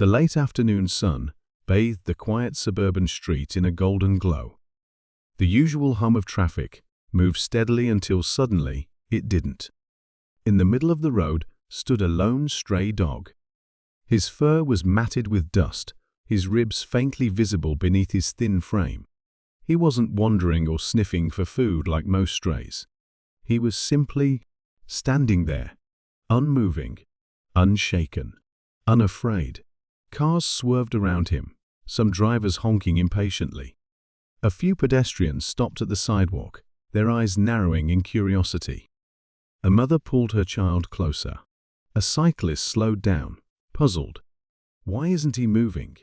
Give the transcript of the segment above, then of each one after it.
The late afternoon sun bathed the quiet suburban street in a golden glow. The usual hum of traffic moved steadily until suddenly it didn't. In the middle of the road stood a lone stray dog. His fur was matted with dust, his ribs faintly visible beneath his thin frame. He wasn't wandering or sniffing for food like most strays. He was simply standing there, unmoving, unshaken, unafraid. Cars swerved around him, some drivers honking impatiently. A few pedestrians stopped at the sidewalk, their eyes narrowing in curiosity. A mother pulled her child closer. A cyclist slowed down, puzzled. Why isn't he moving?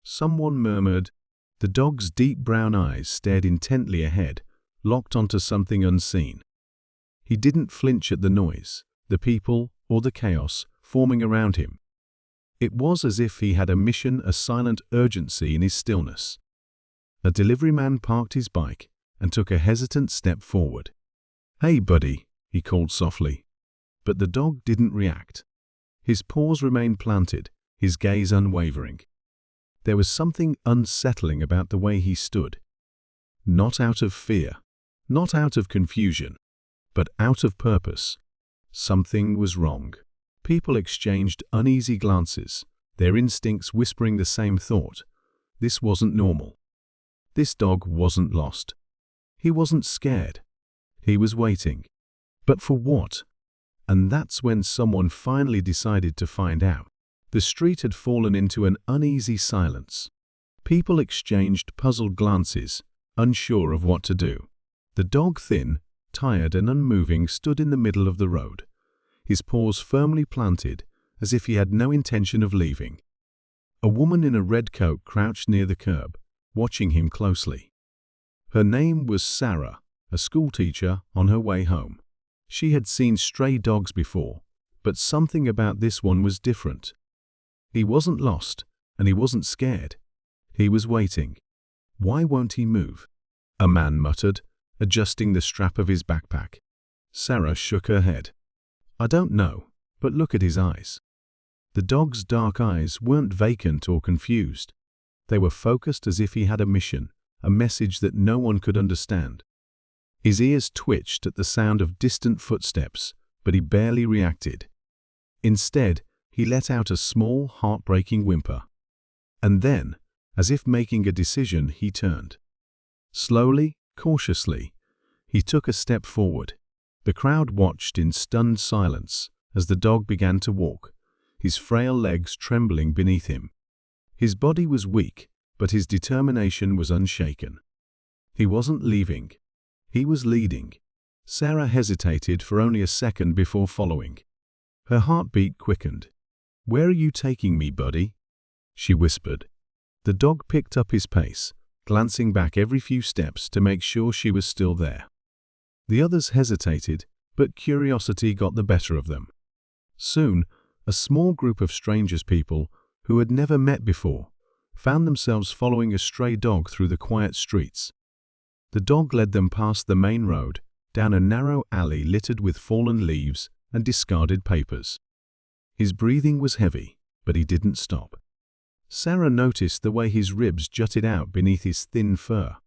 Someone murmured. The dog's deep brown eyes stared intently ahead, locked onto something unseen. He didn't flinch at the noise, the people, or the chaos forming around him. It was as if he had a mission, a silent urgency in his stillness. A delivery man parked his bike and took a hesitant step forward. "Hey, buddy," he called softly. But the dog didn't react. His paws remained planted, his gaze unwavering. There was something unsettling about the way he stood. Not out of fear, not out of confusion, but out of purpose. Something was wrong. People exchanged uneasy glances, their instincts whispering the same thought. This wasn't normal. This dog wasn't lost. He wasn't scared. He was waiting. But for what? And that's when someone finally decided to find out. The street had fallen into an uneasy silence. People exchanged puzzled glances, unsure of what to do. The dog, thin, tired and unmoving, stood in the middle of the road, his paws firmly planted, as if he had no intention of leaving. A woman in a red coat crouched near the curb, watching him closely. Her name was Sarah, a schoolteacher on her way home. She had seen stray dogs before, but something about this one was different. He wasn't lost, and he wasn't scared. He was waiting. "Why won't he move?" a man muttered, adjusting the strap of his backpack. Sarah shook her head. "I don't know, but look at his eyes." The dog's dark eyes weren't vacant or confused. They were focused as if he had a mission, a message that no one could understand. His ears twitched at the sound of distant footsteps, but he barely reacted. Instead, he let out a small, heartbreaking whimper. And then, as if making a decision, he turned. Slowly, cautiously, he took a step forward. The crowd watched in stunned silence as the dog began to walk, his frail legs trembling beneath him. His body was weak, but his determination was unshaken. He wasn't leaving. He was leading. Sarah hesitated for only a second before following. Her heartbeat quickened. "Where are you taking me, buddy?" she whispered. The dog picked up his pace, glancing back every few steps to make sure she was still there. The others hesitated, but curiosity got the better of them. Soon, a small group of strangers, people who had never met before, found themselves following a stray dog through the quiet streets. The dog led them past the main road, down a narrow alley littered with fallen leaves and discarded papers. His breathing was heavy, but he didn't stop. Sarah noticed the way his ribs jutted out beneath his thin fur.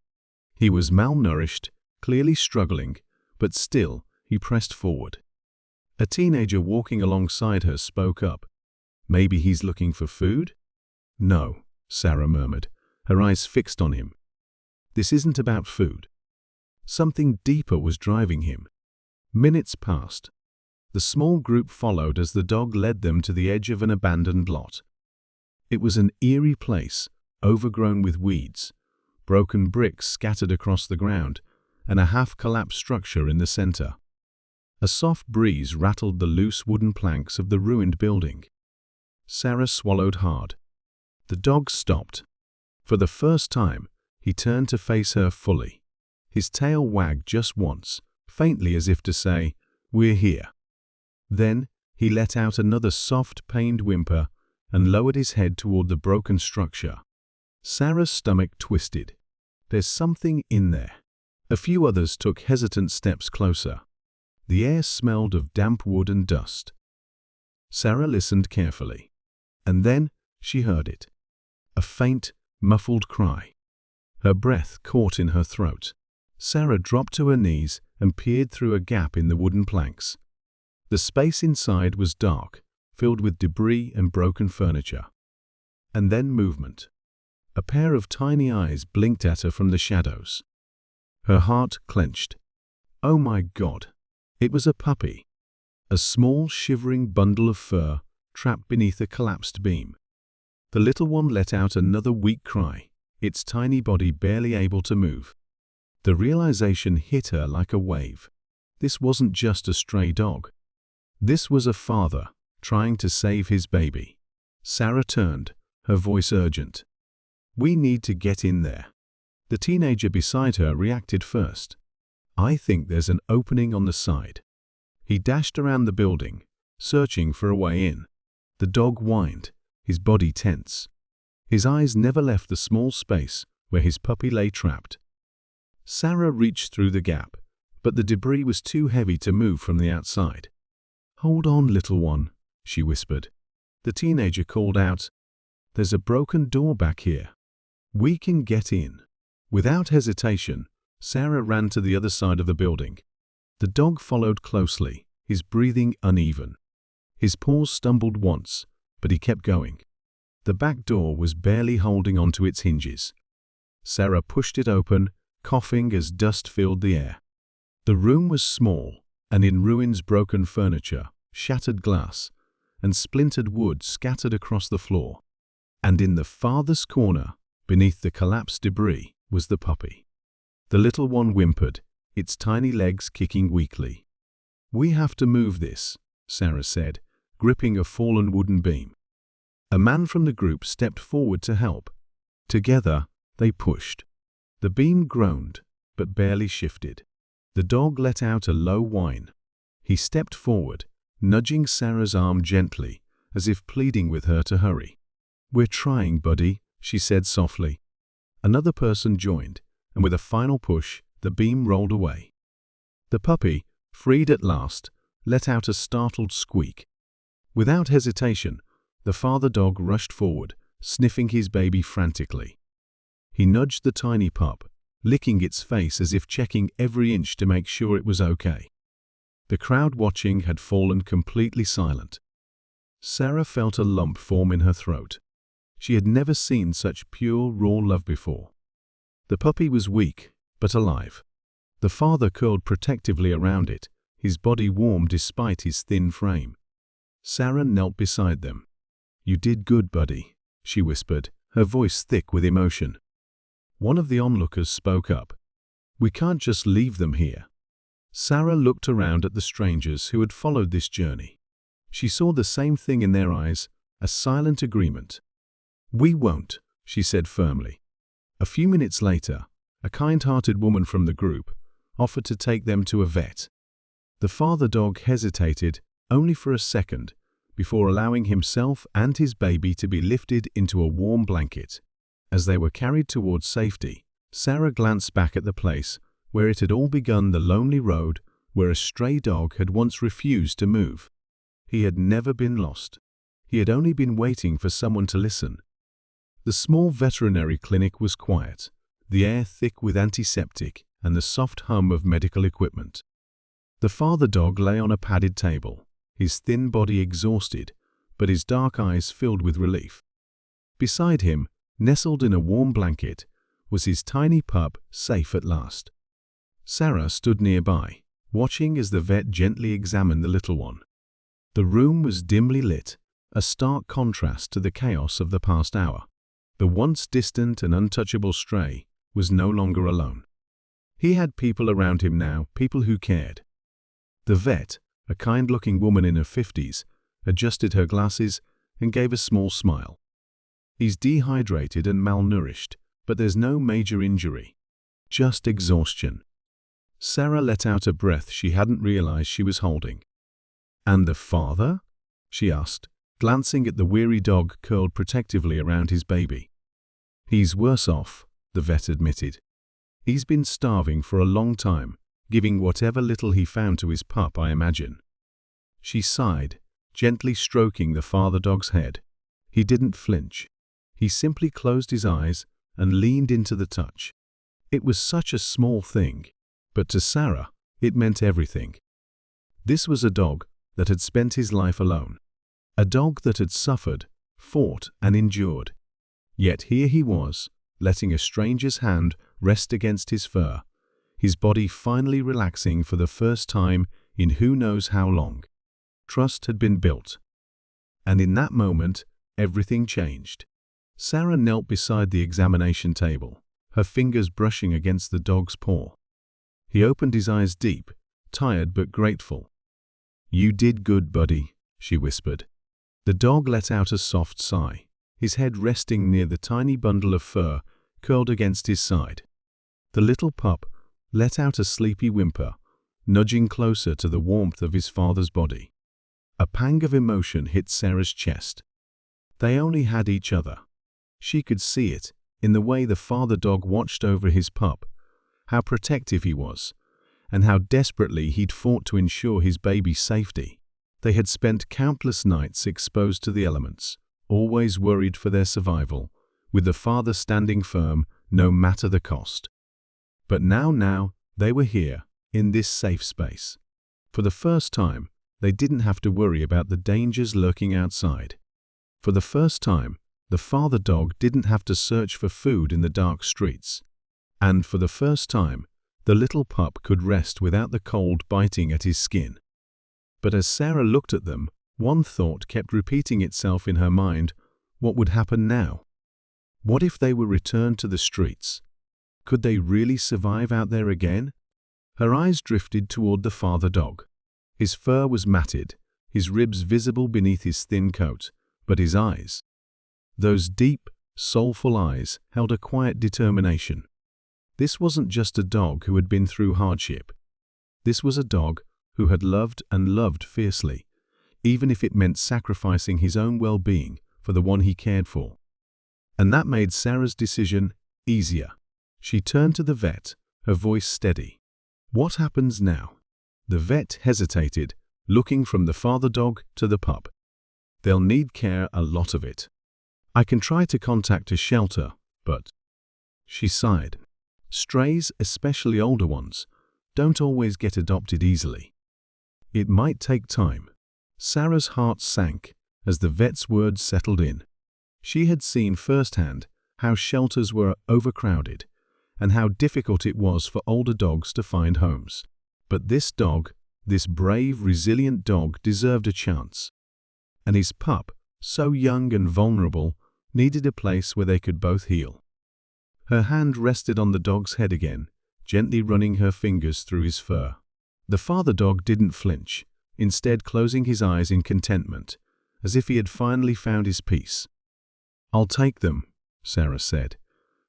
He was malnourished, clearly struggling, but still he pressed forward. A teenager walking alongside her spoke up. "Maybe he's looking for food?" "No," Sarah murmured, her eyes fixed on him. "This isn't about food." Something deeper was driving him. Minutes passed. The small group followed as the dog led them to the edge of an abandoned lot. It was an eerie place, overgrown with weeds, broken bricks scattered across the ground, and a half-collapsed structure in the center. A soft breeze rattled the loose wooden planks of the ruined building. Sarah swallowed hard. The dog stopped. For the first time, he turned to face her fully. His tail wagged just once, faintly as if to say, "We're here." Then he let out another soft, pained whimper and lowered his head toward the broken structure. Sarah's stomach twisted. There's something in there. A few others took hesitant steps closer. The air smelled of damp wood and dust. Sarah listened carefully. And then she heard it. A faint, muffled cry. Her breath caught in her throat. Sarah dropped to her knees and peered through a gap in the wooden planks. The space inside was dark, filled with debris and broken furniture. And then movement. A pair of tiny eyes blinked at her from the shadows. Her heart clenched. Oh my God! It was a puppy. A small, shivering bundle of fur trapped beneath a collapsed beam. The little one let out another weak cry, its tiny body barely able to move. The realization hit her like a wave. This wasn't just a stray dog. This was a father trying to save his baby. Sarah turned, her voice urgent. "We need to get in there." The teenager beside her reacted first. "I think there's an opening on the side." He dashed around the building, searching for a way in. The dog whined, his body tense. His eyes never left the small space where his puppy lay trapped. Sarah reached through the gap, but the debris was too heavy to move from the outside. "Hold on, little one," she whispered. The teenager called out, "There's a broken door back here. We can get in." Without hesitation, Sarah ran to the other side of the building. The dog followed closely, his breathing uneven. His paws stumbled once, but he kept going. The back door was barely holding onto its hinges. Sarah pushed it open, coughing as dust filled the air. The room was small, and in ruins, broken furniture, shattered glass, and splintered wood scattered across the floor. And in the farthest corner, beneath the collapsed debris, was the puppy. The little one whimpered, its tiny legs kicking weakly. "We have to move this," Sarah said, gripping a fallen wooden beam. A man from the group stepped forward to help. Together, they pushed. The beam groaned, but barely shifted. The dog let out a low whine. He stepped forward, nudging Sarah's arm gently, as if pleading with her to hurry. "We're trying, buddy," she said softly. Another person joined, and with a final push, the beam rolled away. The puppy, freed at last, let out a startled squeak. Without hesitation, the father dog rushed forward, sniffing his baby frantically. He nudged the tiny pup, licking its face as if checking every inch to make sure it was okay. The crowd watching had fallen completely silent. Sarah felt a lump form in her throat. She had never seen such pure, raw love before. The puppy was weak, but alive. The father curled protectively around it, his body warm despite his thin frame. Sarah knelt beside them. "You did good, buddy," she whispered, her voice thick with emotion. One of the onlookers spoke up. "We can't just leave them here." Sarah looked around at the strangers who had followed this journey. She saw the same thing in their eyes, a silent agreement. "We won't," she said firmly. A few minutes later, a kind-hearted woman from the group offered to take them to a vet. The father dog hesitated only for a second before allowing himself and his baby to be lifted into a warm blanket. As they were carried towards safety, Sarah glanced back at the place where it had all begun, the lonely road where a stray dog had once refused to move. He had never been lost. He had only been waiting for someone to listen. The small veterinary clinic was quiet, the air thick with antiseptic and the soft hum of medical equipment. The father dog lay on a padded table, his thin body exhausted, but his dark eyes filled with relief. Beside him, nestled in a warm blanket, was his tiny pup, safe at last. Sarah stood nearby, watching as the vet gently examined the little one. The room was dimly lit, a stark contrast to the chaos of the past hour. The once distant and untouchable stray was no longer alone. He had people around him now, people who cared. The vet, a kind-looking woman in her 50s, adjusted her glasses and gave a small smile. "He's dehydrated and malnourished, but there's no major injury. Just exhaustion." Sarah let out a breath she hadn't realized she was holding. "And the father?" she asked, glancing at the weary dog curled protectively around his baby. "He's worse off," the vet admitted. "He's been starving for a long time, giving whatever little he found to his pup, I imagine." She sighed, gently stroking the father dog's head. He didn't flinch. He simply closed his eyes and leaned into the touch. It was such a small thing, but to Sarah, it meant everything. This was a dog that had spent his life alone. A dog that had suffered, fought, and endured. Yet here he was, letting a stranger's hand rest against his fur, his body finally relaxing for the first time in who knows how long. Trust had been built. And in that moment, everything changed. Sarah knelt beside the examination table, her fingers brushing against the dog's paw. He opened his eyes deep, tired but grateful. "You did good, buddy," she whispered. The dog let out a soft sigh, his head resting near the tiny bundle of fur curled against his side. The little pup let out a sleepy whimper, nudging closer to the warmth of his father's body. A pang of emotion hit Sarah's chest. They only had each other. She could see it in the way the father dog watched over his pup, how protective he was, and how desperately he'd fought to ensure his baby's safety. They had spent countless nights exposed to the elements, always worried for their survival, with the father standing firm no matter the cost. But now they were here, in this safe space. For the first time, they didn't have to worry about the dangers lurking outside. For the first time, the father dog didn't have to search for food in the dark streets. And for the first time, the little pup could rest without the cold biting at his skin. But as Sarah looked at them, one thought kept repeating itself in her mind: what would happen now? What if they were returned to the streets? Could they really survive out there again? Her eyes drifted toward the father dog. His fur was matted, his ribs visible beneath his thin coat, but his eyes, those deep, soulful eyes, held a quiet determination. This wasn't just a dog who had been through hardship. This was a dog who had loved and loved fiercely, even if it meant sacrificing his own well-being for the one he cared for. And that made Sarah's decision easier. She turned to the vet, her voice steady. "What happens now?" The vet hesitated, looking from the father dog to the pup. "They'll need care, a lot of it. I can try to contact a shelter, but..." She sighed. "Strays, especially older ones, don't always get adopted easily. It might take time." Sarah's heart sank as the vet's words settled in. She had seen firsthand how shelters were overcrowded and how difficult it was for older dogs to find homes. But this dog, this brave, resilient dog, deserved a chance. And his pup, so young and vulnerable, needed a place where they could both heal. Her hand rested on the dog's head again, gently running her fingers through his fur. The father dog didn't flinch, instead closing his eyes in contentment, as if he had finally found his peace. "I'll take them," Sarah said,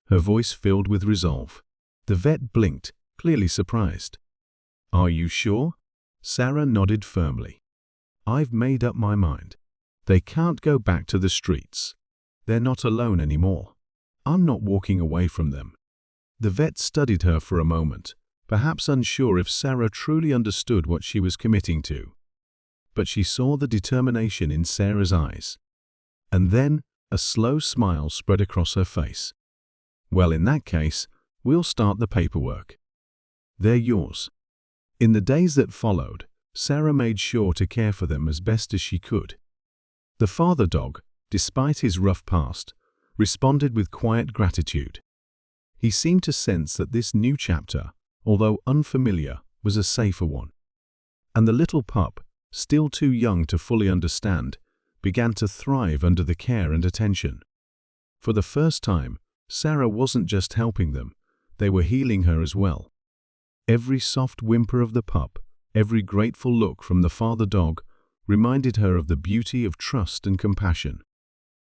her voice filled with resolve. The vet blinked, clearly surprised. "Are you sure?" Sarah nodded firmly. "I've made up my mind. They can't go back to the streets. They're not alone anymore. I'm not walking away from them." The vet studied her for a moment, perhaps unsure if Sarah truly understood what she was committing to. But she saw the determination in Sarah's eyes. And then a slow smile spread across her face. "Well, in that case, we'll start the paperwork. They're yours." In the days that followed, Sarah made sure to care for them as best as she could. The father dog, despite his rough past, responded with quiet gratitude. He seemed to sense that this new chapter, although unfamiliar, was a safer one. And the little pup, still too young to fully understand, began to thrive under the care and attention. For the first time, Sarah wasn't just helping them, they were healing her as well. Every soft whimper of the pup, every grateful look from the father dog, reminded her of the beauty of trust and compassion.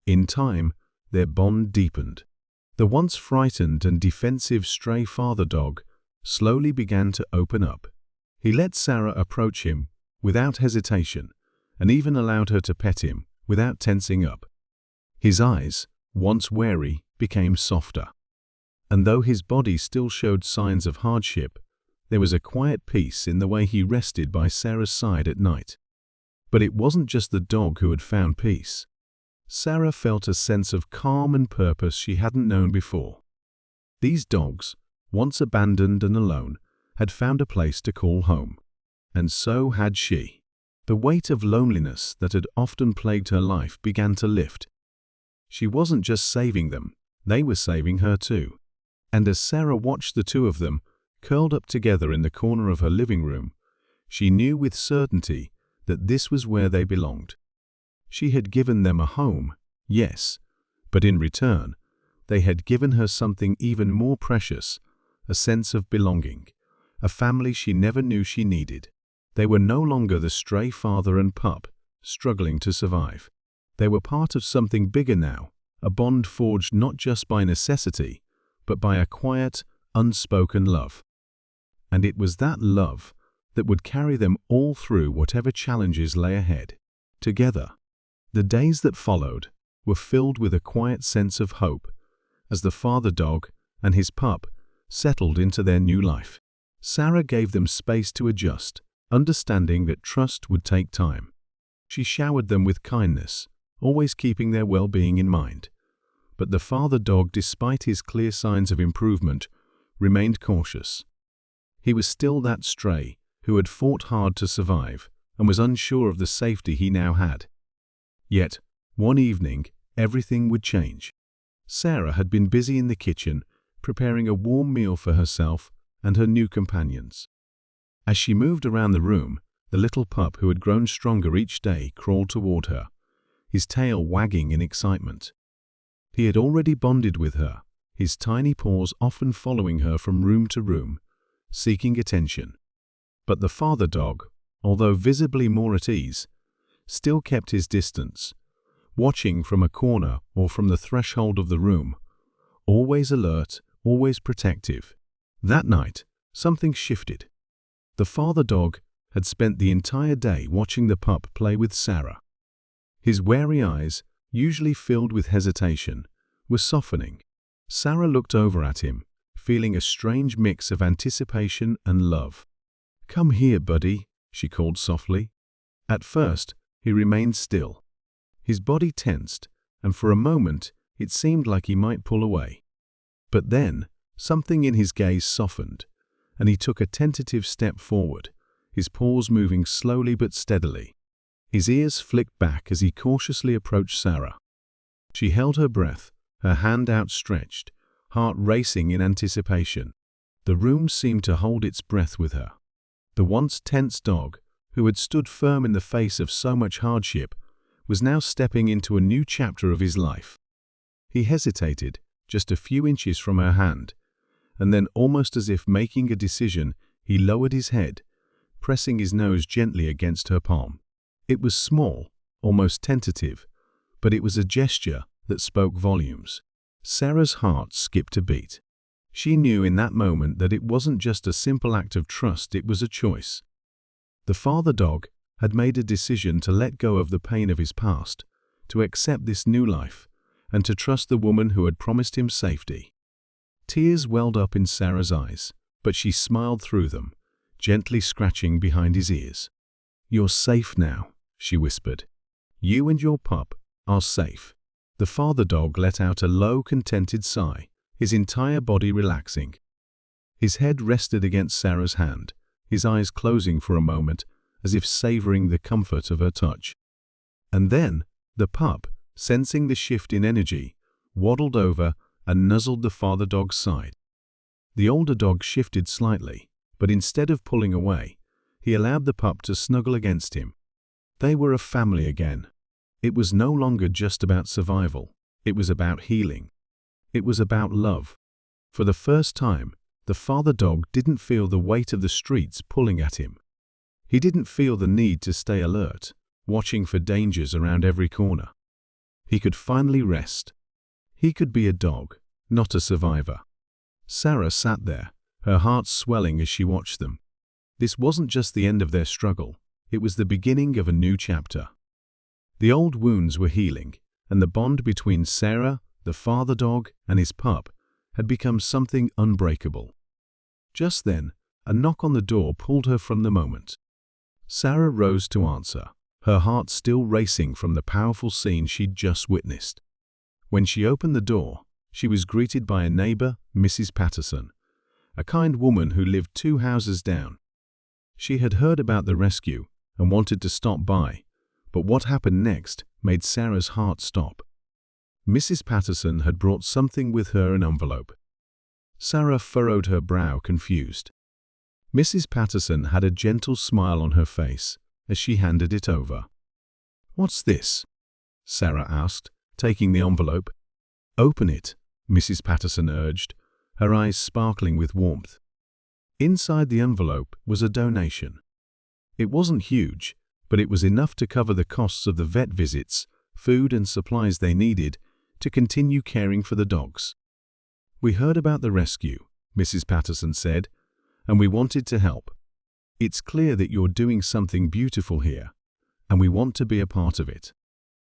In time, their bond deepened. The once frightened and defensive stray father dog slowly began to open up. He let Sarah approach him without hesitation, and even allowed her to pet him without tensing up. His eyes, once wary, became softer. And though his body still showed signs of hardship, there was a quiet peace in the way he rested by Sarah's side at night. But it wasn't just the dog who had found peace. Sarah felt a sense of calm and purpose she hadn't known before. These dogs, once abandoned and alone, had found a place to call home. And so had she. The weight of loneliness that had often plagued her life began to lift. She wasn't just saving them, they were saving her too. And as Sarah watched the two of them, curled up together in the corner of her living room, she knew with certainty that this was where they belonged. She had given them a home, yes, but in return, they had given her something even more precious, a sense of belonging, a family she never knew she needed. They were no longer the stray father and pup, struggling to survive. They were part of something bigger now, a bond forged not just by necessity, but by a quiet, unspoken love. And it was that love that would carry them all through whatever challenges lay ahead. Together, the days that followed were filled with a quiet sense of hope as the father dog and his pup settled into their new life. Sarah gave them space to adjust, understanding that trust would take time. She showered them with kindness, always keeping their well-being in mind. But the father dog, despite his clear signs of improvement, remained cautious. He was still that stray who had fought hard to survive and was unsure of the safety he now had. Yet, one evening, everything would change. Sarah had been busy in the kitchen, preparing a warm meal for herself and her new companions. As she moved around the room, the little pup who had grown stronger each day crawled toward her, his tail wagging in excitement. He had already bonded with her, his tiny paws often following her from room to room, seeking attention. But the father dog, although visibly more at ease, still kept his distance, watching from a corner or from the threshold of the room, always alert, always protective. That night, something shifted. The father dog had spent the entire day watching the pup play with Sarah. His wary eyes, usually filled with hesitation, were softening. Sarah looked over at him, feeling a strange mix of anticipation and love. "Come here, buddy," she called softly. At first, he remained still. His body tensed, and for a moment it seemed like he might pull away. But then, something in his gaze softened, and he took a tentative step forward, his paws moving slowly but steadily. His ears flicked back as he cautiously approached Sarah. She held her breath, her hand outstretched, heart racing in anticipation. The room seemed to hold its breath with her. The once tense dog, who had stood firm in the face of so much hardship, was now stepping into a new chapter of his life. He hesitated, just a few inches from her hand, and then, almost as if making a decision, he lowered his head, pressing his nose gently against her palm. It was small, almost tentative, but it was a gesture that spoke volumes. Sarah's heart skipped a beat. She knew in that moment that it wasn't just a simple act of trust, it was a choice. The father dog had made a decision to let go of the pain of his past, to accept this new life, and to trust the woman who had promised him safety. Tears welled up in Sarah's eyes, but she smiled through them, gently scratching behind his ears. "You're safe now," she whispered. "You and your pup are safe." The father dog let out a low, contented sigh, his entire body relaxing. His head rested against Sarah's hand, his eyes closing for a moment, as if savoring the comfort of her touch. And then, the pup, sensing the shift in energy, waddled over and nuzzled the father dog's side. The older dog shifted slightly, but instead of pulling away, he allowed the pup to snuggle against him. They were a family again. It was no longer just about survival. It was about healing. It was about love. For the first time, the father dog didn't feel the weight of the streets pulling at him. He didn't feel the need to stay alert, watching for dangers around every corner. He could finally rest. He could be a dog, not a survivor. Sarah sat there, her heart swelling as she watched them. This wasn't just the end of their struggle, it was the beginning of a new chapter. The old wounds were healing, and the bond between Sarah, the father dog, and his pup had become something unbreakable. Just then, a knock on the door pulled her from the moment. Sarah rose to answer, her heart still racing from the powerful scene she'd just witnessed. When she opened the door, she was greeted by a neighbor, Mrs. Patterson, a kind woman who lived 2 houses down. She had heard about the rescue and wanted to stop by, but what happened next made Sarah's heart stop. Mrs. Patterson had brought something with her, an envelope. Sarah furrowed her brow, confused. Mrs. Patterson had a gentle smile on her face as she handed it over. "What's this?" Sarah asked, taking the envelope. "Open it," Mrs. Patterson urged, her eyes sparkling with warmth. Inside the envelope was a donation. It wasn't huge, but it was enough to cover the costs of the vet visits, food and supplies they needed to continue caring for the dogs. "We heard about the rescue," Mrs. Patterson said, "and we wanted to help. It's clear that you're doing something beautiful here, and we want to be a part of it."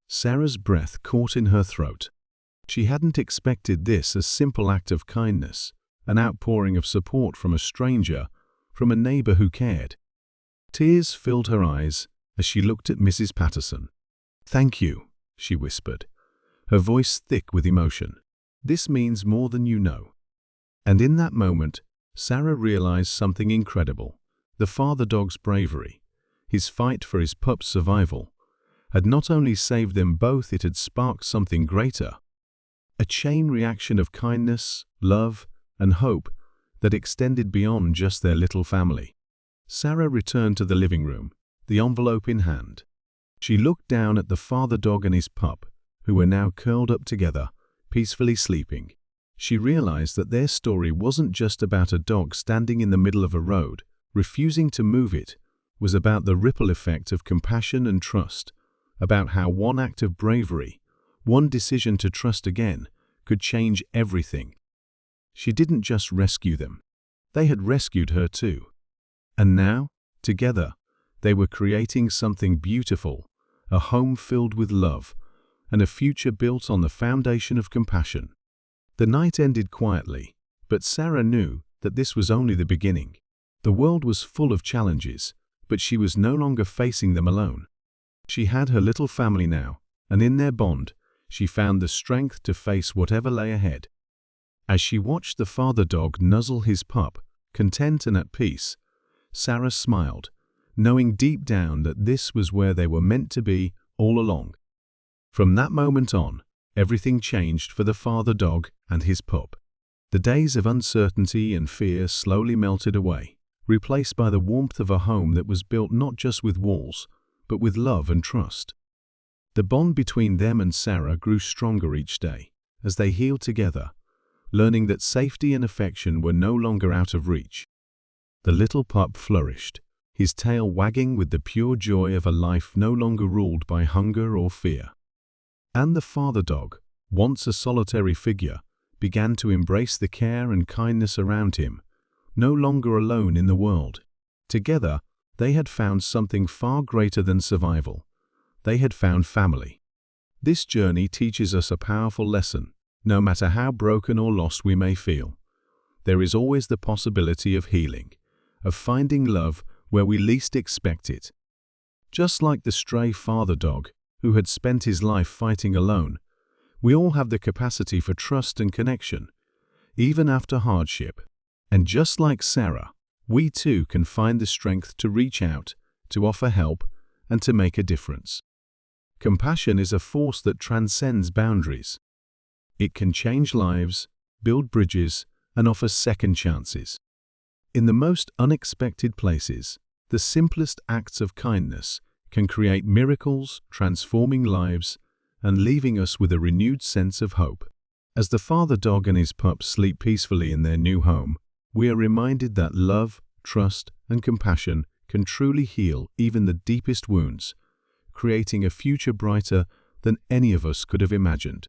Sarah's breath caught in her throat. She hadn't expected this, a simple act of kindness, an outpouring of support from a stranger, from a neighbor who cared. Tears filled her eyes as she looked at Mrs. Patterson. "Thank you," she whispered, her voice thick with emotion. "This means more than you know." And in that moment, Sarah realized something incredible. The father dog's bravery, his fight for his pup's survival, had not only saved them both, it had sparked something greater. A chain reaction of kindness, love, and hope that extended beyond just their little family. Sarah returned to the living room, the envelope in hand. She looked down at the father dog and his pup, who were now curled up together, peacefully sleeping. She realized that their story wasn't just about a dog standing in the middle of a road, refusing to move. It was about the ripple effect of compassion and trust, about how one act of bravery, one decision to trust again, could change everything. She didn't just rescue them. They had rescued her too. And now, together, they were creating something beautiful, a home filled with love, and a future built on the foundation of compassion. The night ended quietly, but Sarah knew that this was only the beginning. The world was full of challenges, but she was no longer facing them alone. She had her little family now, and in their bond, she found the strength to face whatever lay ahead. As she watched the father dog nuzzle his pup, content and at peace, Sarah smiled, knowing deep down that this was where they were meant to be all along. From that moment on, everything changed for the father dog and his pup. The days of uncertainty and fear slowly melted away, replaced by the warmth of a home that was built not just with walls, but with love and trust. The bond between them and Sarah grew stronger each day, as they healed together, learning that safety and affection were no longer out of reach. The little pup flourished, his tail wagging with the pure joy of a life no longer ruled by hunger or fear. And the father dog, once a solitary figure, began to embrace the care and kindness around him, no longer alone in the world. Together, they had found something far greater than survival. They had found family. This journey teaches us a powerful lesson. No matter how broken or lost we may feel, there is always the possibility of healing, of finding love where we least expect it. Just like the stray father dog, who had spent his life fighting alone, we all have the capacity for trust and connection, even after hardship. And just like Sarah, we too can find the strength to reach out, to offer help, and to make a difference. Compassion is a force that transcends boundaries. It can change lives, build bridges, and offer second chances. In the most unexpected places, the simplest acts of kindness can create miracles, transforming lives, and leaving us with a renewed sense of hope. As the father dog and his pup sleep peacefully in their new home, we are reminded that love, trust, and compassion can truly heal even the deepest wounds, creating a future brighter than any of us could have imagined.